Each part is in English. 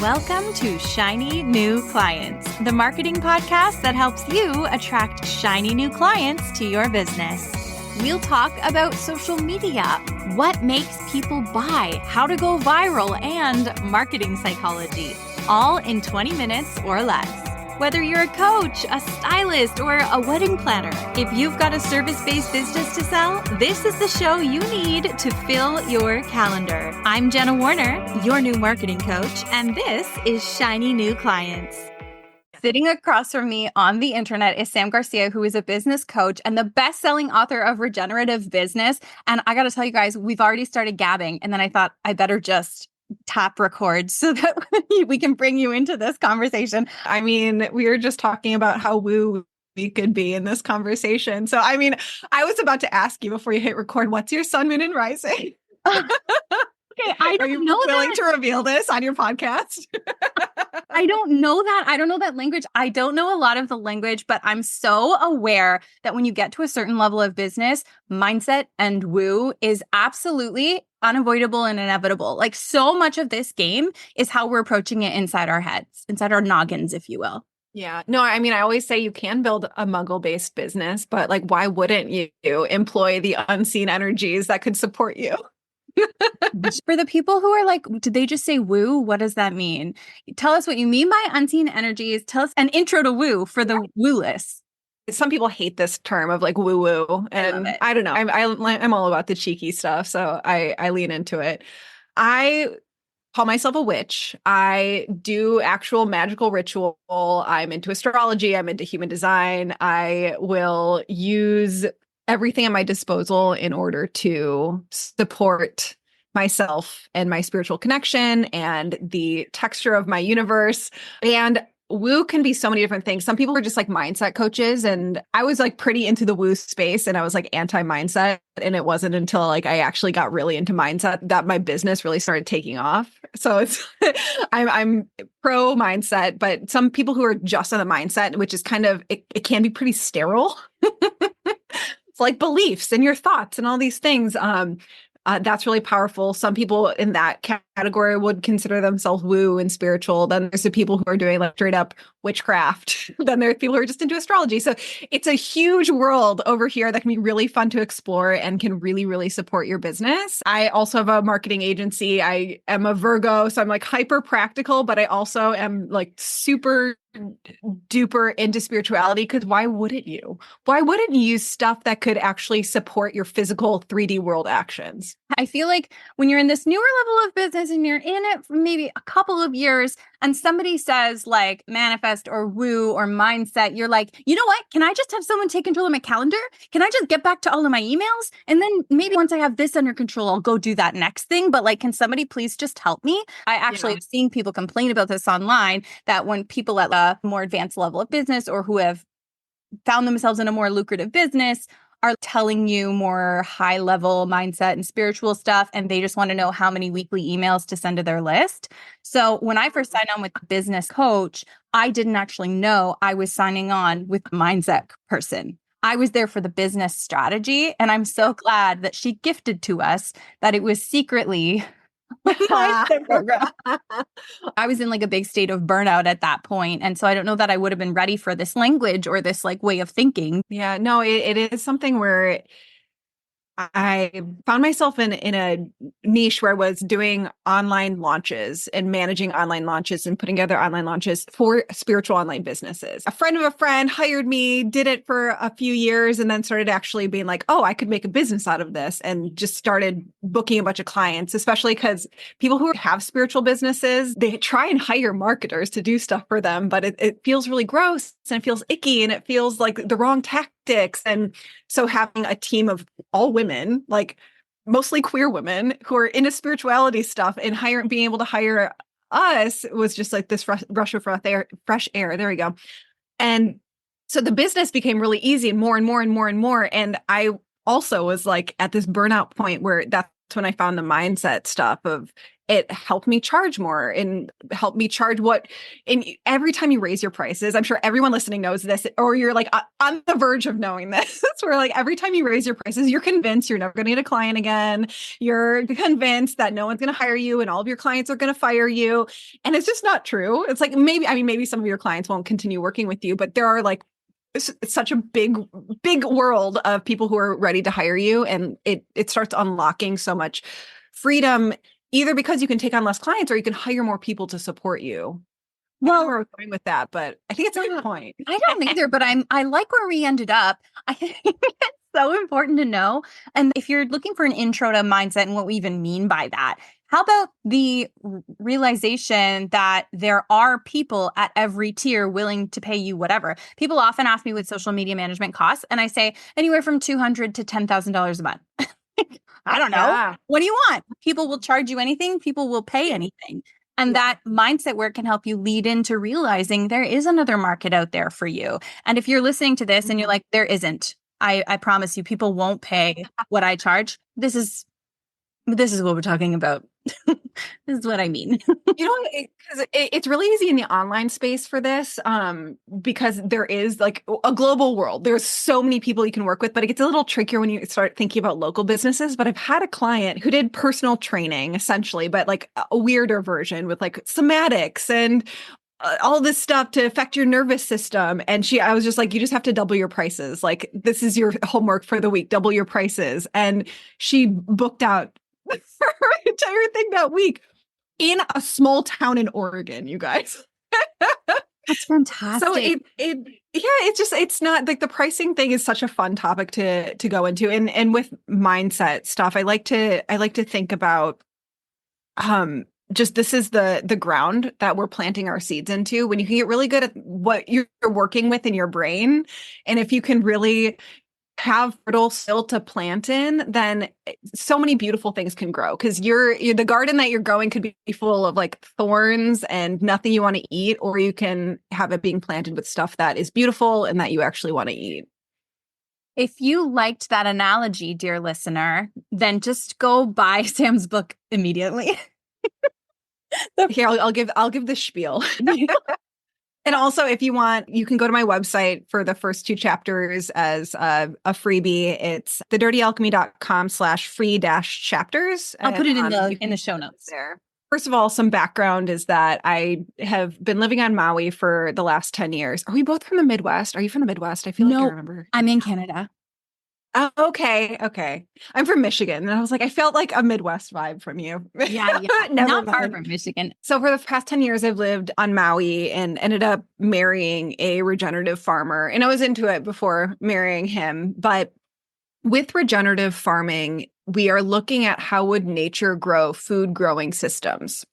Welcome to Shiny New Clients, the marketing podcast that helps you attract shiny new clients to your business. We'll talk about social media, what makes people buy, how to go viral, and marketing psychology, all in 20 minutes or less. Whether you're a coach, a stylist, or a wedding planner, if you've got a service-based business to sell, this is the show you need to fill your calendar. I'm Jenna Warriner, your new marketing coach, and this is Shiny New Clients. Sitting across from me on the internet is Sam Garcia, who is a business coach and the best-selling author of Regenerative Business. And I got to tell you guys, we've already started gabbing, and then I thought I better just tap record so that we can bring you into this conversation. I mean, we were just talking about how woo we could be in this conversation. So, I mean, I was about to ask you before you hit record, what's your sun, moon, and rising? Okay, I don't know that. Are you willing to reveal this on your podcast? I don't know that. I don't know that language. I don't know a lot of the language, but I'm so aware that when you get to a certain level of business, mindset and woo is absolutely unavoidable and inevitable. Like, so much of this game is how we're approaching it inside our heads, inside our noggins, if you will. Yeah. No, I mean, I always say you can build a muggle-based business, but like, why wouldn't you employ the unseen energies that could support you? For the people who are like, did they just say woo? What does that mean? Tell us what you mean by unseen energies. Tell us an intro to woo for the woo-less. Some people hate this term of like woo woo, and I don't know. I'm all about the cheeky stuff, so I lean into it. I call myself a witch. I do actual magical ritual. I'm into astrology. I'm into human design. I will use everything at my disposal in order to support myself and my spiritual connection and the texture of my universe. And woo can be so many different things. Some people are just like mindset coaches, and I was like pretty into the woo space, and I was like anti-mindset. And it wasn't until like I actually got really into mindset that my business really started taking off. So it's I'm pro mindset, but some people who are just on the mindset, which is kind of it can be pretty sterile. It's like beliefs and your thoughts and all these things. That's really powerful. Some people in that category would consider themselves woo and spiritual. Then there's the people who are doing like straight up witchcraft. Then there are people who are just into astrology. So it's a huge world over here that can be really fun to explore and can really, really support your business. I also have a marketing agency. I am a Virgo, so I'm like hyper practical, but I also am like super duper into spirituality, because why wouldn't you? Why wouldn't you use stuff that could actually support your physical 3D world actions? I feel like when you're in this newer level of business and you're in it for maybe a couple of years and somebody says like manifest or woo or mindset, you're like, you know what? Can I just have someone take control of my calendar? Can I just get back to all of my emails? And then maybe once I have this under control, I'll go do that next thing. But like, can somebody please just help me? I actually have seen people complain about this online, that when people at a more advanced level of business or who have found themselves in a more lucrative business are telling you more high level mindset and spiritual stuff, and they just want to know how many weekly emails to send to their list. So when I first signed on with a business coach, I didn't actually know I was signing on with a mindset person. I was there for the business strategy, and I'm so glad that she gifted to us that it was secretly mindset program. I was in like a big state of burnout at that point. And so I don't know that I would have been ready for this language or this like way of thinking. Yeah, no, it is something where I found myself in a niche where I was doing online launches and managing online launches and putting together online launches for spiritual online businesses. A friend of a friend hired me, did it for a few years, and then started actually being like, oh, I could make a business out of this, and just started booking a bunch of clients, especially because people who have spiritual businesses, they try and hire marketers to do stuff for them, but it feels really gross and it feels icky and it feels like the wrong tactics. And so having a team of all women, like mostly queer women who are into spirituality stuff, and being able to hire us was just like this rush of fresh air. There we go. And so the business became really easy, and more and more and more and more. And I also was like at this burnout point where that's when I found the mindset stuff of it helped me charge more and helped me charge what, and every time you raise your prices, I'm sure everyone listening knows this, or you're like on the verge of knowing this, where like every time you raise your prices, you're convinced you're never going to get a client again. You're convinced that no one's going to hire you and all of your clients are going to fire you. And it's just not true. It's like, maybe some of your clients won't continue working with you, but there are like, it's such a big world of people who are ready to hire you. And it starts unlocking so much freedom, either because you can take on less clients or you can hire more people to support you. Well, I don't know where I was going with that, but I think it's a good point. I don't either, but I like where we ended up. I think it's so important to know. And if you're looking for an intro to mindset and what we even mean by that, how about the realization that there are people at every tier willing to pay you whatever? People often ask me what social media management costs, and I say anywhere from $200 to $10,000 a month. I don't know. Yeah. What do you want? People will charge you anything. People will pay anything. And that mindset work can help you lead into realizing there is another market out there for you. And if you're listening to this and you're like, there isn't, I promise you, people won't pay what I charge. This is what we're talking about. This is what I mean. It's really easy in the online space for this, because there is like a global world. There's so many people you can work with, but it gets a little trickier when you start thinking about local businesses. But I've had a client who did personal training essentially, but like a weirder version with like somatics and all this stuff to affect your nervous system. And I was just like, you just have to double your prices. Like, this is your homework for the week, double your prices. And she booked out her entire thing that week in a small town in Oregon, you guys. That's fantastic. So it's not like the pricing thing is such a fun topic to go into. And with mindset stuff, I like to think about, just this is the ground that we're planting our seeds into. When you can get really good at what you're working with in your brain, and if you can really have fertile soil to plant in, then so many beautiful things can grow. Because you're the garden that you're growing could be full of like thorns and nothing you want to eat, or you can have it being planted with stuff that is beautiful and that you actually want to eat. If you liked that analogy, dear listener, then just go buy Sam's book immediately. Here, I'll give the spiel. And also, if you want, you can go to my website for the first 2 chapters as a freebie. It's thedirtyalchemy.com/free-chapters. I'll put it in the show notes there. First of all, some background is that I have been living on Maui for the last 10 years. Are we both from the Midwest? Are you from the Midwest? I feel like I remember. I'm in Canada. Oh, okay. I'm from Michigan. And I was like, I felt like a Midwest vibe from you. Yeah. Not far from Michigan. So for the past 10 years, I've lived on Maui and ended up marrying a regenerative farmer. And I was into it before marrying him. But with regenerative farming, we are looking at how would nature grow food growing systems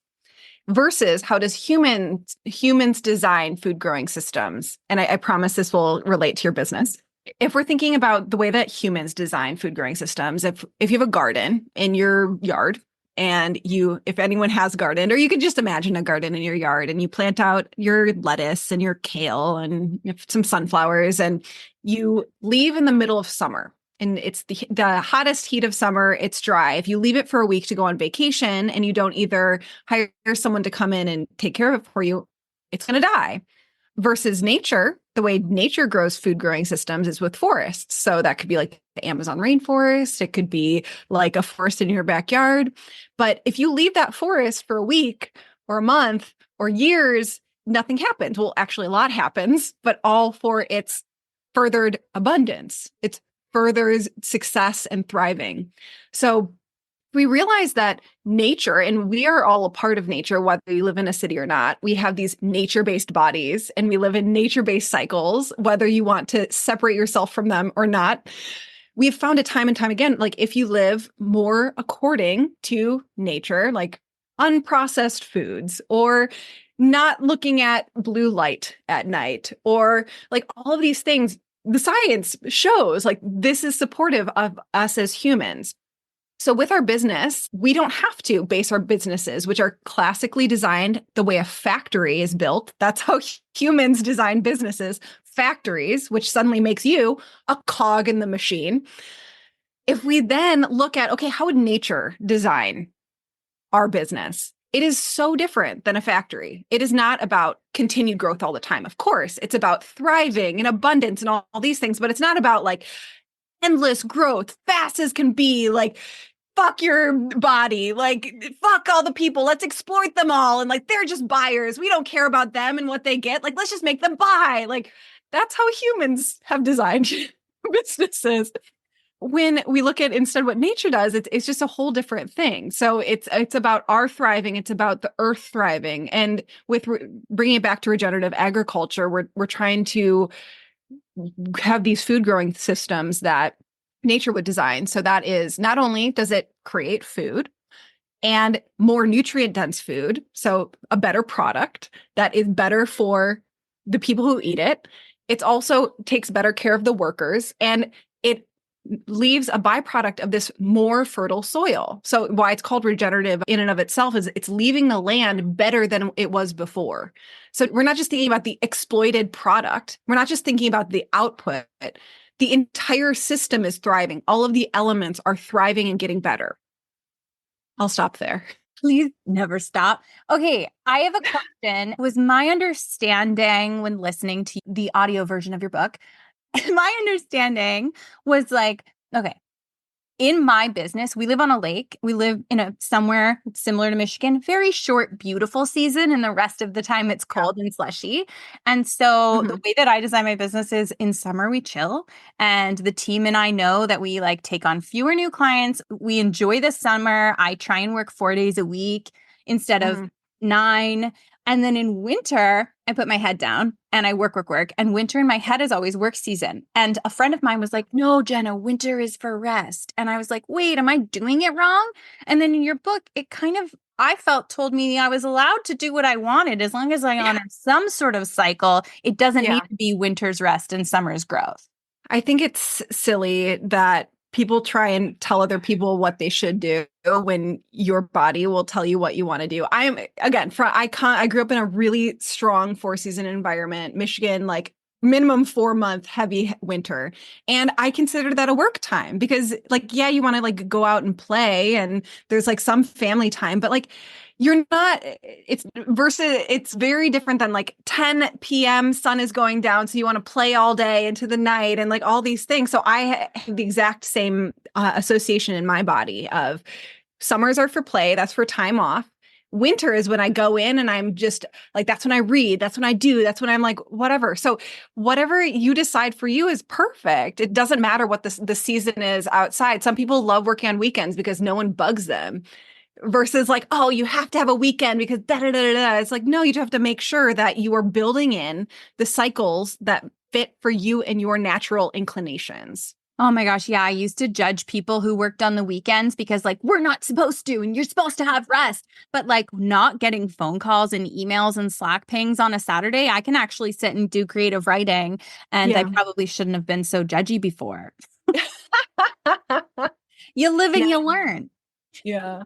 versus how does humans design food growing systems. And I promise this will relate to your business. If we're thinking about the way that humans design food growing systems, if you have a garden in your yard and if anyone has garden, or you could just imagine a garden in your yard and you plant out your lettuce and your kale and some sunflowers and you leave in the middle of summer and it's the hottest heat of summer, it's dry. If you leave it for a week to go on vacation and you don't either hire someone to come in and take care of it for you, it's going to die. Versus nature, the way nature grows food growing systems is with forests. So that could be like the Amazon rainforest. It could be like a forest in your backyard. But if you leave that forest for a week or a month or years, nothing happens. Well, actually a lot happens, but all for its furthered abundance. Its furthers success and thriving. So we realize that nature, and we are all a part of nature, whether you live in a city or not, we have these nature-based bodies and we live in nature-based cycles, whether you want to separate yourself from them or not. We've found it time and time again, like if you live more according to nature, like unprocessed foods or not looking at blue light at night or like all of these things, the science shows like this is supportive of us as humans. So with our business, we don't have to base our businesses, which are classically designed the way a factory is built. That's how humans design businesses, factories, which suddenly makes you a cog in the machine. If we then look at, okay, how would nature design our business, it is so different than a factory. It is not about continued growth all the time. Of course, it's about thriving and abundance and all these things, but it's not about like endless growth, fast as can be, like fuck your body, like fuck all the people, let's exploit them all. And like, they're just buyers. We don't care about them and what they get. Like, let's just make them buy. Like, that's how humans have designed businesses. When we look at instead what nature does, it's just a whole different thing. So it's about our thriving. It's about the earth thriving. And with bringing it back to regenerative agriculture, we're trying to have these food growing systems that nature would design. So that is, not only does it create food and more nutrient dense food, so a better product that is better for the people who eat it, it also takes better care of the workers, and it leaves a byproduct of this more fertile soil. So why it's called regenerative in and of itself is it's leaving the land better than it was before. So we're not just thinking about the exploited product. We're not just thinking about the output. The entire system is thriving. All of the elements are thriving and getting better. I'll stop there. Please never stop. Okay, I have a question. Was my understanding when listening to the audio version of your book, my understanding was like, okay, in my business, we live on a lake. We live in a somewhere similar to Michigan, very short, beautiful season. And the rest of the time it's cold and slushy. And so the way that I design my business is in summer, we chill. And the team and I know that we like take on fewer new clients. We enjoy the summer. I try and work 4 days a week instead of 9. And then in winter, I put my head down and I work. And winter in my head is always work season. And a friend of mine was like, no, Jenna, winter is for rest. And I was like, wait, am I doing it wrong? And then in your book, it kind of, I felt, told me I was allowed to do what I wanted as long as I honored some sort of cycle. It doesn't need to be winter's rest and summer's growth. I think it's silly that people try and tell other people what they should do when your body will tell you what you want to do. I grew up in a really strong 4-season environment, Michigan, like minimum 4-month heavy winter. And I consider that a work time because like, yeah, you want to like go out and play and there's like some family time, but like you're not, it's very different than like 10 p.m. sun is going down. So you want to play all day into the night and like all these things. So I have the exact same association in my body of summers are for play. That's for time off. Winter is when I go in and I'm just like, that's when I read. That's when I do. That's when I'm like, whatever. So whatever you decide for you is perfect. It doesn't matter what the season is outside. Some people love working on weekends because no one bugs them. Versus like, oh, you have to have a weekend because da da da da. It's like, no, you have to make sure that you are building in the cycles that fit for you and your natural inclinations. Oh my gosh, yeah. I used to judge people who worked on the weekends because like, we're not supposed to, and you're supposed to have rest. But like not getting phone calls and emails and Slack pings on a Saturday, I can actually sit and do creative writing. And I probably shouldn't have been so judgy before. You live and you learn. Yeah.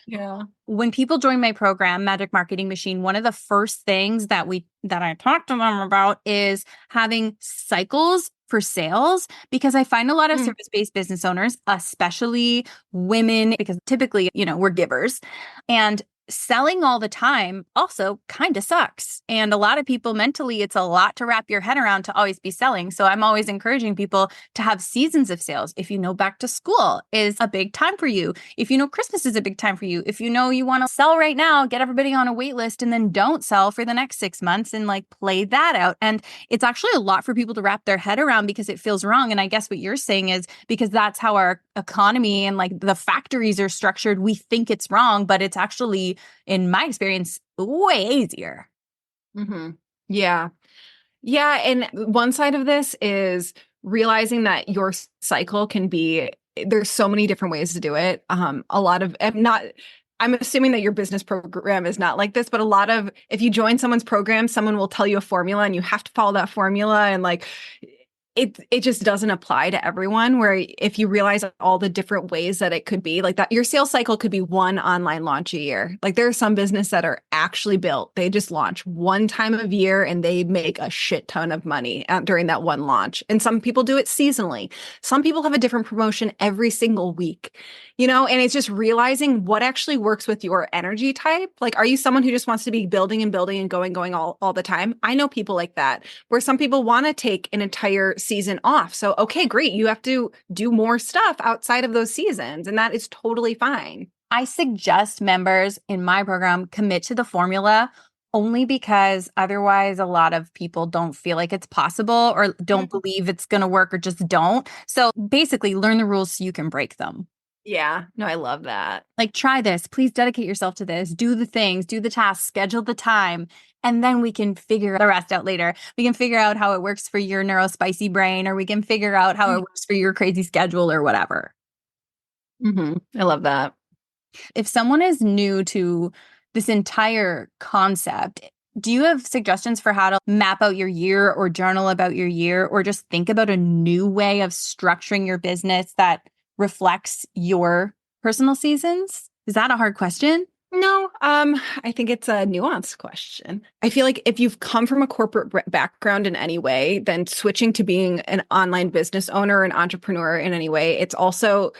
Yeah. When people join my program, Magic Marketing Machine, one of the first things that I talk to them about is having cycles for sales, because I find a lot of service-based business owners, especially women, because typically, we're givers, and selling all the time also kind of sucks. And a lot of people mentally, it's a lot to wrap your head around to always be selling. So I'm always encouraging people to have seasons of sales. If back to school is a big time for you, if Christmas is a big time for you, if you want to sell right now, get everybody on a wait list and then don't sell for the next 6 months and like play that out. And it's actually a lot for people to wrap their head around because it feels wrong. And I guess what you're saying is because that's how our economy and like the factories are structured, we think it's wrong, but it's actually, in my experience, way easier. Yeah. Yeah. And one side of this is realizing that your cycle can be, there's so many different ways to do it. I'm assuming that your business program is not like this, but if you join someone's program, someone will tell you a formula and you have to follow that formula. And like, it just doesn't apply to everyone, where if you realize all the different ways that it could be like that, your sales cycle could be one online launch a year. Like there are some business that are actually built. They just launch one time of year and they make a shit ton of money during that one launch. And some people do it seasonally. Some people have a different promotion every single week, and it's just realizing what actually works with your energy type. Like, are you someone who just wants to be building and building and going all the time? I know people like that, where some people want to take an entire season off. So, okay, great. You have to do more stuff outside of those seasons, and that is totally fine. I suggest members in my program commit to the formula only because otherwise a lot of people don't feel like it's possible or don't believe it's going to work or just don't. So basically learn the rules so you can break them. Yeah, no, I love that. Like, try this. Please dedicate yourself to this. Do the things, do the tasks, schedule the time. And then we can figure the rest out later. We can figure out how it works for your neurospicy brain, or we can figure out how it works for your crazy schedule or whatever. I love that. If someone is new to this entire concept, do you have suggestions for how to map out your year or journal about your year, or just think about a new way of structuring your business that reflects your personal seasons? Is that a hard question? No, I think it's a nuanced question. I feel like if you've come from a corporate background in any way, then switching to being an online business owner or an entrepreneur in any way, it's also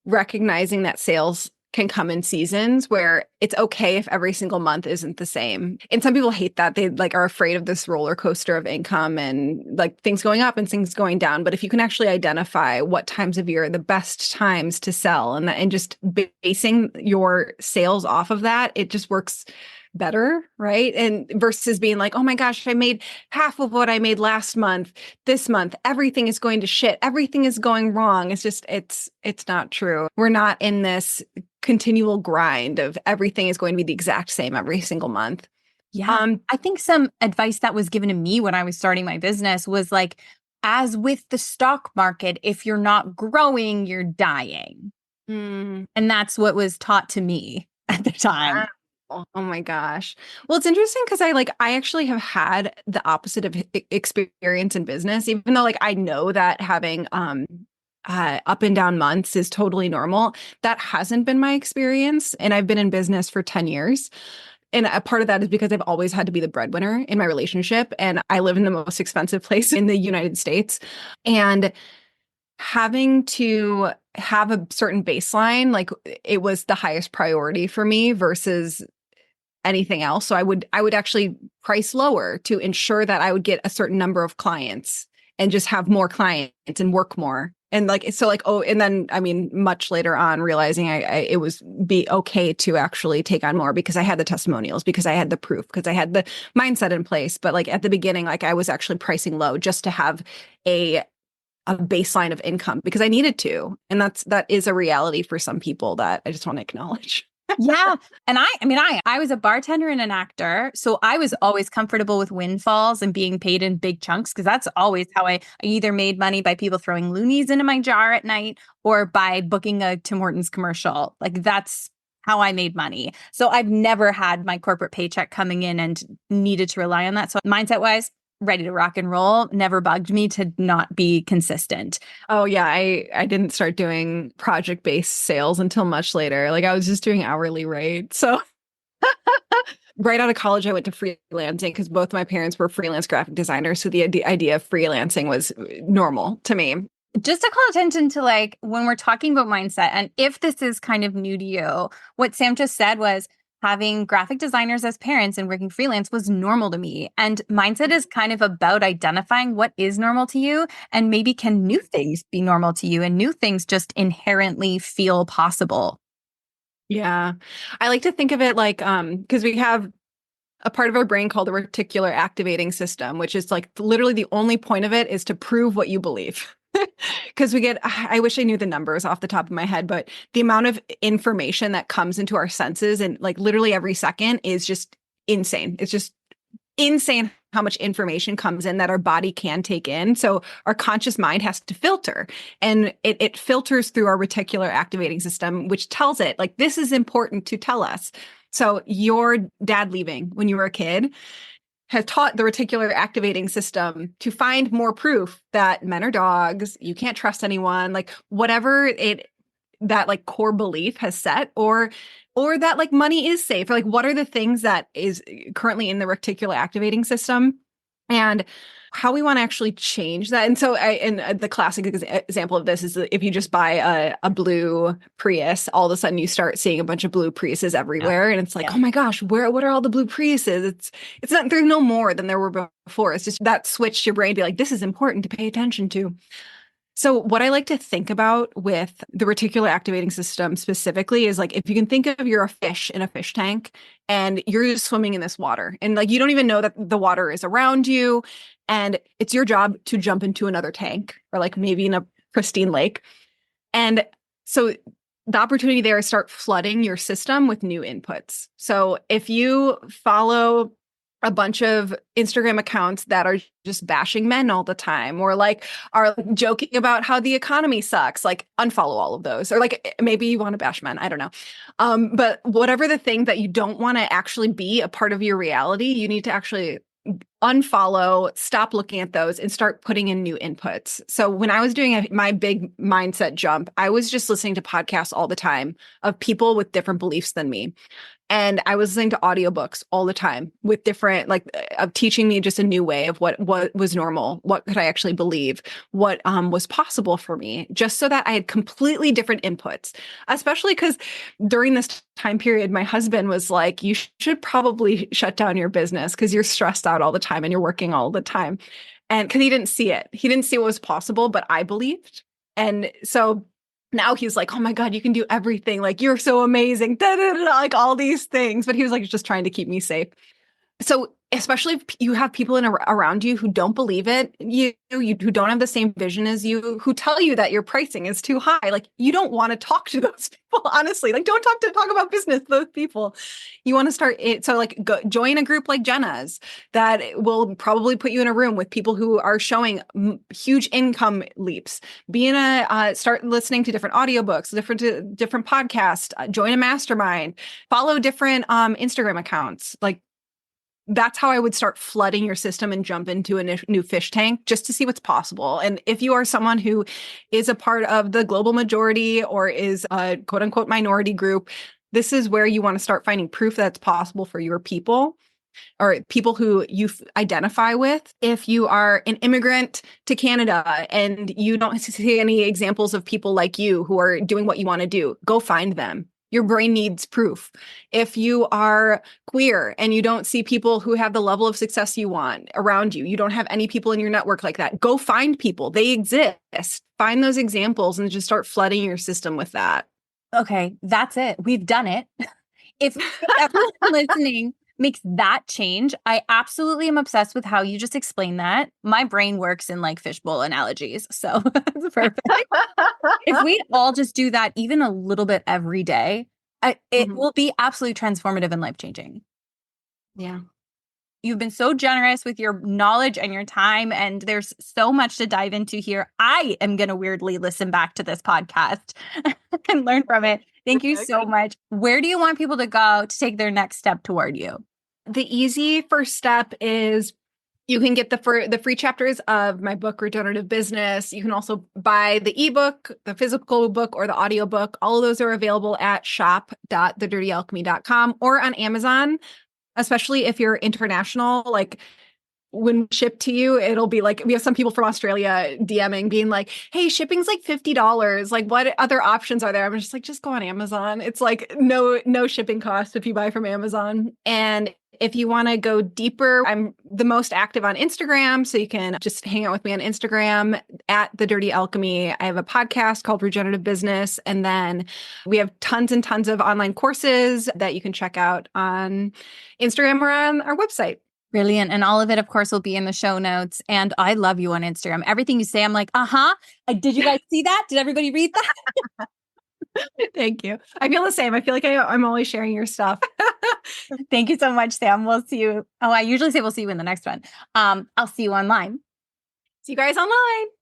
recognizing that sales can come in seasons where it's okay if every single month isn't the same. And some people hate that. They are afraid of this roller coaster of income and like things going up and things going down. But if you can actually identify what times of year are the best times to sell and just basing your sales off of that, it just works better, right? And versus being like, oh my gosh, I made half of what I made last month. This month, everything is going to shit. Everything is going wrong. It's just, it's not true. We're not in this continual grind of everything is going to be the exact same every single month. Yeah. I think some advice that was given to me when I was starting my business was like, as with the stock market, if you're not growing, you're dying. And that's what was taught to me at the time. Oh my gosh. Well, it's interesting because I actually have had the opposite of experience in business, even though I know that having up and down months is totally normal. That hasn't been my experience. And I've been in business for 10 years. And a part of that is because I've always had to be the breadwinner in my relationship. And I live in the most expensive place in the United States. And having to have a certain baseline, it was the highest priority for me versus anything else. So I would actually price lower to ensure that I would get a certain number of clients and just have more clients and work more. And and then, I mean, much later on realizing it was be okay to actually take on more because I had the testimonials, because I had the proof, because I had the mindset in place. But at the beginning, I was actually pricing low just to have a baseline of income because I needed to. And that is a reality for some people that I just want to acknowledge. Yeah. And I was a bartender and an actor. So I was always comfortable with windfalls and being paid in big chunks because that's always how I either made money by people throwing loonies into my jar at night or by booking a Tim Hortons commercial. That's how I made money. So I've never had my corporate paycheck coming in and needed to rely on that. So mindset wise, ready to rock and roll, never bugged me to not be consistent. Oh yeah, I didn't start doing project-based sales until much later. I was just doing hourly rate. So right out of college, I went to freelancing because both my parents were freelance graphic designers. So the idea of freelancing was normal to me. Just to call attention to when we're talking about mindset, and if this is kind of new to you, what Sam just said was having graphic designers as parents and working freelance was normal to me. And mindset is kind of about identifying what is normal to you and maybe can new things be normal to you and new things just inherently feel possible. Yeah. I like to think of it because we have a part of our brain called the reticular activating system, which is literally the only point of it is to prove what you believe. Because I wish I knew the numbers off the top of my head, but the amount of information that comes into our senses and literally every second is just insane. It's just insane how much information comes in that our body can take in. So our conscious mind has to filter, and it filters through our reticular activating system, which tells it this is important to tell us. So your dad leaving when you were a kid, has taught the reticular activating system to find more proof that men are dogs, you can't trust anyone, like whatever that like core belief has set, or that like money is safe, or like what are the things that is currently in the reticular activating system, and how we want to actually change that. And so the classic example of this is that if you just buy a blue Prius, all of a sudden you start seeing a bunch of blue Priuses everywhere. And it's like, oh my gosh, what are all the blue Priuses? It's not, there's no more than there were before. It's just that switched your brain to be like, this is important to pay attention to. So what I like to think about with the reticular activating system specifically is like, if you can think of you're a fish in a fish tank and you're just swimming in this water and like, you don't even know that the water is around you, and it's your job to jump into another tank or like maybe in a pristine lake. And so the opportunity there is start flooding your system with new inputs. So if you follow a bunch of Instagram accounts that are just bashing men all the time, or like are joking about how the economy sucks, like unfollow all of those. Or like maybe you want to bash men, I don't know. But whatever the thing that you don't want to actually be a part of your reality, you need to actually unfollow, stop looking at those, and start putting in new inputs. So when I was doing my big mindset jump, I was just listening to podcasts all the time of people with different beliefs than me. And I was listening to audiobooks all the time with different, like, of teaching me just a new way of what was normal, what could I actually believe, what was possible for me, just so that I had completely different inputs. Especially because during this time period, my husband was like, you should probably shut down your business because you're stressed out all the time and you're working all the time. And because he didn't see it. He didn't see what was possible, but I believed. And so now he's like, oh my God, you can do everything. Like, you're so amazing. Da, da, da, like all these things. But he was like, just trying to keep me safe. So especially if you have people around you who don't believe it, you who don't have the same vision as you, who tell you that your pricing is too high, like you don't want to talk to those people, honestly. Like, don't talk about business to those people. You want to start it. So like join a group like Jenna's that will probably put you in a room with people who are showing huge income leaps. Start listening to different audiobooks, different podcasts, join a mastermind, follow different Instagram accounts. Like, that's how I would start flooding your system and jump into a new fish tank just to see what's possible. And if you are someone who is a part of the global majority or is a quote unquote minority group, this is where you want to start finding proof that it's possible for your people or people who you identify with. If you are an immigrant to Canada and you don't see any examples of people like you who are doing what you want to do, go find them. Your brain needs proof. If you are queer and you don't see people who have the level of success you want around you, you don't have any people in your network like that, go find people. They exist. Find those examples and just start flooding your system with that. Okay, that's it. We've done it. If everyone listening makes that change, I absolutely am obsessed with how you just explained that. My brain works in like fishbowl analogies. So it's perfect. If we all just do that even a little bit every day, it will be absolutely transformative and life-changing. Yeah. You've been so generous with your knowledge and your time, and there's so much to dive into here. I am going to weirdly listen back to this podcast and learn from it. Thank you so much. Where do you want people to go to take their next step toward you? The easy first step is you can get the free chapters of my book, Regenerative Business. You can also buy the ebook, the physical book, or the audiobook. All of those are available at shop.thedirtyalchemy.com or on Amazon, especially if you're international. Like, when shipped to you, it'll be like, we have some people from Australia DMing being like, hey, shipping's like $50. Like, what other options are there? I'm just like, just go on Amazon. It's like no shipping cost if you buy from Amazon. And if you want to go deeper, I'm the most active on Instagram. So you can just hang out with me on Instagram at The Dirty Alchemy. I have a podcast called Regenerative Business. And then we have tons and tons of online courses that you can check out on Instagram or on our website. Brilliant. And all of it, of course, will be in the show notes. And I love you on Instagram. Everything you say, I'm like, did you guys see that? Did everybody read that? Thank you. I feel the same. I feel like I'm always sharing your stuff. Thank you so much, Sam. We'll see you. Oh, I usually say we'll see you in the next one. I'll see you online. See you guys online.